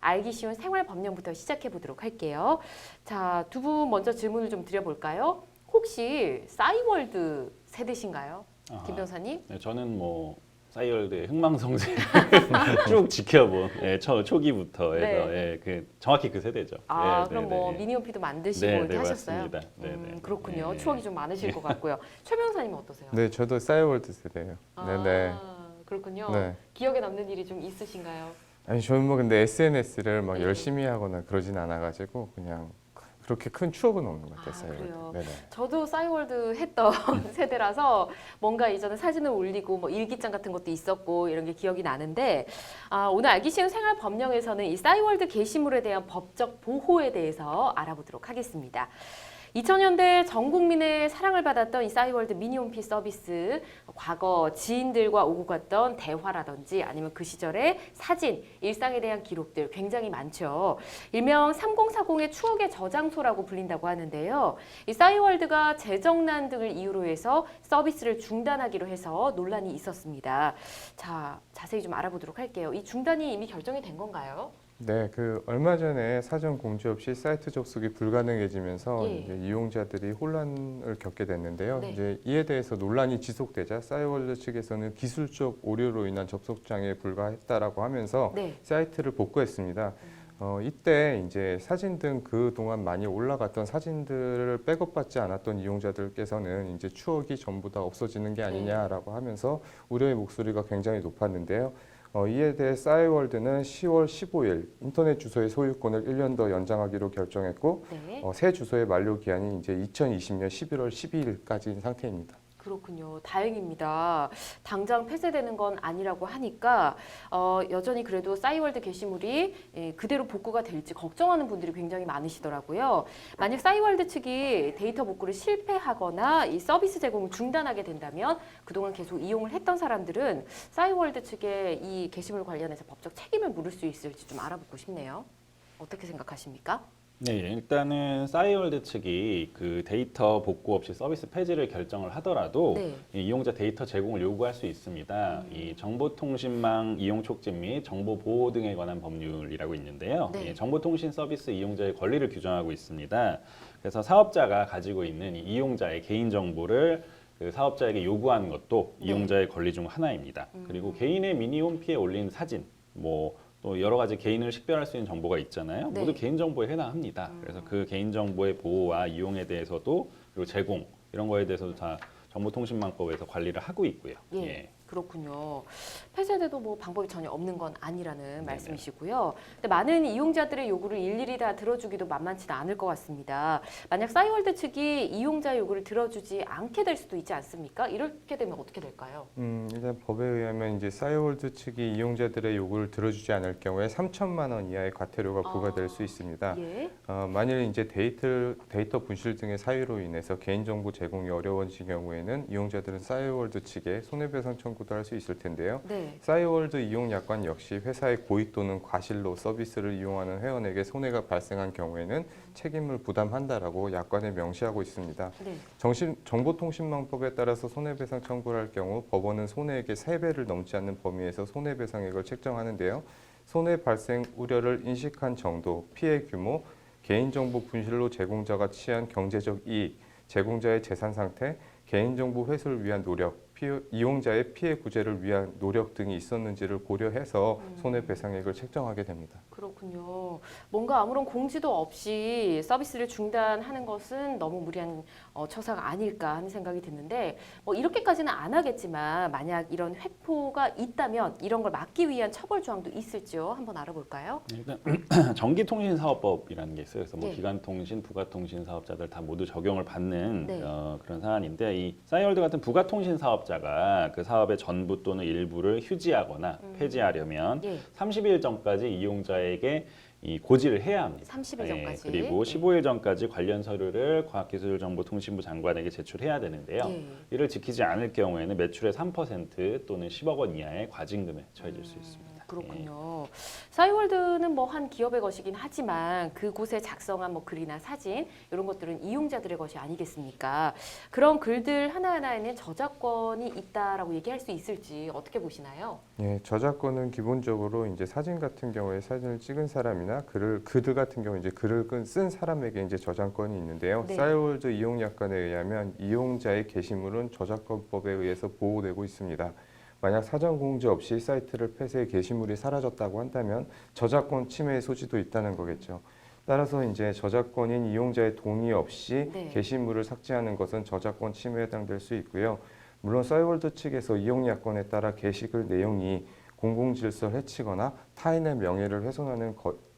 알기 쉬운 생활법령부터 시작해 보도록 할게요. 자, 두 분 먼저 질문을 좀 드려볼까요? 혹시 싸이월드 세대신가요? 김 변호사님? 네, 저는 뭐 싸이월드의 흥망성쇠 쭉 지켜본 초기부터 해서 네. 정확히 그 세대죠. 아, 네, 그럼 네, 뭐 네. 미니홈피도 만드시고 네, 이렇게 네, 하셨어요? 맞습니다. 네, 네. 그렇군요. 네. 추억이 좀 많으실 것 같고요. 최 변호사님은 어떠세요? 네, 저도 싸이월드 세대예요. 네네. 그렇군요. 네. 기억에 남는 일이 좀 있으신가요? 아니 저는 뭐 근데 SNS를 막 네. 열심히 하거나 그러진 않아가지고 그냥 그렇게 큰 추억은 없는 것 같아요. 싸이월드. 그래요? 네네. 저도 싸이월드 했던 세대라서 뭔가 이전에 사진을 올리고 뭐 일기장 같은 것도 있었고 이런 게 기억이 나는데 오늘 알기 쉬운 생활 법령에서는 이 싸이월드 게시물에 대한 법적 보호에 대해서 알아보도록 하겠습니다. 2000년대 전 국민의 사랑을 받았던 이 싸이월드 미니홈피 서비스, 과거 지인들과 오고 갔던 대화라든지 아니면 그 시절의 사진, 일상에 대한 기록들 굉장히 많죠. 일명 3040의 추억의 저장소라고 불린다고 하는데요. 이 싸이월드가 재정난 등을 이유로 해서 서비스를 중단하기로 해서 논란이 있었습니다. 자, 자세히 좀 알아보도록 할게요. 이 중단이 이미 결정이 된 건가요? 네, 그 얼마 전에 사전 공지 없이 사이트 접속이 불가능해지면서 예. 이제 이용자들이 혼란을 겪게 됐는데요. 네. 이제 이에 대해서 논란이 지속되자 싸이월드 측에서는 기술적 오류로 인한 접속 장애에 불과했다라고 하면서 네. 사이트를 복구했습니다. 이때 이제 사진 등 그동안 많이 올라갔던 사진들을 백업받지 않았던 이용자들께서는 이제 추억이 전부 다 없어지는 게 아니냐라고 하면서 우려의 목소리가 굉장히 높았는데요. 이에 대해 싸이월드는 10월 15일 인터넷 주소의 소유권을 1년 더 연장하기로 결정했고 네. 새 주소의 만료 기한이 이제 2020년 11월 12일까지인 상태입니다. 그렇군요. 다행입니다. 당장 폐쇄되는 건 아니라고 하니까 여전히 그래도 싸이월드 게시물이 그대로 복구가 될지 걱정하는 분들이 굉장히 많으시더라고요. 만약 싸이월드 측이 데이터 복구를 실패하거나 이 서비스 제공을 중단하게 된다면 그동안 계속 이용을 했던 사람들은 싸이월드 측에 이 게시물 관련해서 법적 책임을 물을 수 있을지 좀 알아보고 싶네요. 어떻게 생각하십니까? 네, 일단은 싸이월드 측이 그 데이터 복구 없이 서비스 폐지를 결정을 하더라도 네. 이 이용자 데이터 제공을 요구할 수 있습니다. 이 정보통신망 이용 촉진 및 정보 보호 등에 관한 법률이라고 있는데요. 네. 이 정보통신 서비스 이용자의 권리를 규정하고 있습니다. 그래서 사업자가 가지고 있는 이 이용자의 개인 정보를 그 사업자에게 요구하는 것도 네. 이용자의 권리 중 하나입니다. 그리고 개인의 미니홈피에 올린 사진, 또 여러 가지 개인을 식별할 수 있는 정보가 있잖아요. 네. 모두 개인정보에 해당합니다. 그래서 그 개인정보의 보호와 이용에 대해서도 그리고 제공 이런 거에 대해서도 다 정보통신망법에서 관리를 하고 있고요. 예. 그렇군요. 폐쇄돼도 뭐 방법이 전혀 없는 건 아니라는 말씀이시고요. 근데 많은 이용자들의 요구를 일일이 다 들어주기도 만만치는 않을 것 같습니다. 만약 싸이월드 측이 이용자 요구를 들어주지 않게 될 수도 있지 않습니까? 이렇게 되면 어떻게 될까요? 일단 법에 의하면 이제 싸이월드 측이 이용자들의 요구를 들어주지 않을 경우에 3천만 원 이하의 과태료가 부과될 수 있습니다. 예. 만일 이제 데이터 분실 등의 사유로 인해서 개인정보 제공이 어려워진 경우에는 이용자들은 싸이월드 측에 손해배상 청구도 할 수 있을 텐데요. 네. 싸이월드 이용 약관 역시 회사의 고의 또는 과실로 서비스를 이용하는 회원에게 손해가 발생한 경우에는 책임을 부담한다라고 약관에 명시하고 있습니다. 네. 정보통신망법에 따라서 손해배상 청구를 할 경우 법원은 손해액의 3배를 넘지 않는 범위에서 손해배상액을 책정하는데요. 손해 발생 우려를 인식한 정도, 피해 규모, 개인정보 분실로 제공자가 취한 경제적 이익, 제공자의 재산 상태, 개인정보 회수를 위한 노력, 이용자의 피해 구제를 위한 노력 등이 있었는지를 고려해서 손해배상액을 책정하게 됩니다. 그렇군요. 뭔가 아무런 공지도 없이 서비스를 중단하는 것은 너무 무리한 처사가 아닐까 하는 생각이 드는데 뭐 이렇게까지는 안 하겠지만 만약 이런 횡포가 있다면 이런 걸 막기 위한 처벌 조항도 있을지요? 한번 알아볼까요? 일단 전기통신사업법이라는 게 있어요. 그래서 뭐 네. 기간통신, 부가통신 사업자들 다 모두 적용을 받는 네. 그런 사안인데 이 싸이월드 같은 부가통신 사업자가 그 사업의 전부 또는 일부를 휴지하거나 폐지하려면 예. 30일 전까지 이용자에게 이 고지를 해야 합니다. 30일 전까지. 그리고 15일 전까지 관련 서류를 과학기술정보통신부 장관에게 제출해야 되는데요. 예. 이를 지키지 않을 경우에는 매출의 3% 또는 10억 원 이하의 과징금에 처해질 수 있습니다. 그렇군요. 싸이월드는 뭐 한 기업의 것이긴 하지만 그곳에 작성한 뭐 글이나 사진 이런 것들은 이용자들의 것이 아니겠습니까? 그런 글들 하나하나에는 저작권이 있다라고 얘기할 수 있을지 어떻게 보시나요? 예, 저작권은 기본적으로 이제 사진 같은 경우에 사진을 찍은 사람이나 글들 같은 경우 이제 쓴 사람에게 이제 저작권이 있는데요. 네. 싸이월드 이용약관에 의하면 이용자의 게시물은 저작권법에 의해서 보호되고 있습니다. 만약 사전 공지 없이 사이트를 폐쇄해 게시물이 사라졌다고 한다면 저작권 침해의 소지도 있다는 거겠죠. 따라서 이제 저작권인 이용자의 동의 없이 네. 게시물을 삭제하는 것은 저작권 침해에 해당될 수 있고요. 물론 싸이월드 측에서 이용약관에 따라 게시글 내용이 공공질서를 해치거나 타인의 명예를 훼손하는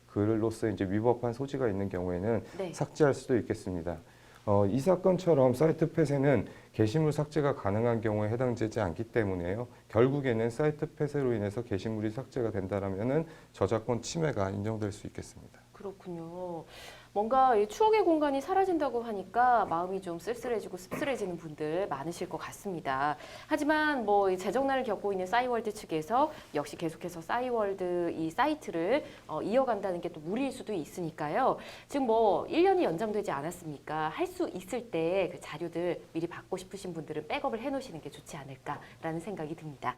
글로서 이제 위법한 소지가 있는 경우에는 네. 삭제할 수도 있겠습니다. 이 사건처럼 사이트 폐쇄는 게시물 삭제가 가능한 경우에 해당되지 않기 때문에요. 결국에는 사이트 폐쇄로 인해서 게시물이 삭제가 된다면은 저작권 침해가 인정될 수 있겠습니다. 그렇군요. 뭔가 이 추억의 공간이 사라진다고 하니까 마음이 좀 쓸쓸해지고 씁쓸해지는 분들 많으실 것 같습니다. 하지만 뭐 이 재정난을 겪고 있는 싸이월드 측에서 역시 계속해서 싸이월드 이 사이트를 이어간다는 게 또 무리일 수도 있으니까요. 지금 뭐 1년이 연장되지 않았습니까? 할 수 있을 때 그 자료들 미리 받고 싶으신 분들은 백업을 해놓으시는 게 좋지 않을까라는 생각이 듭니다.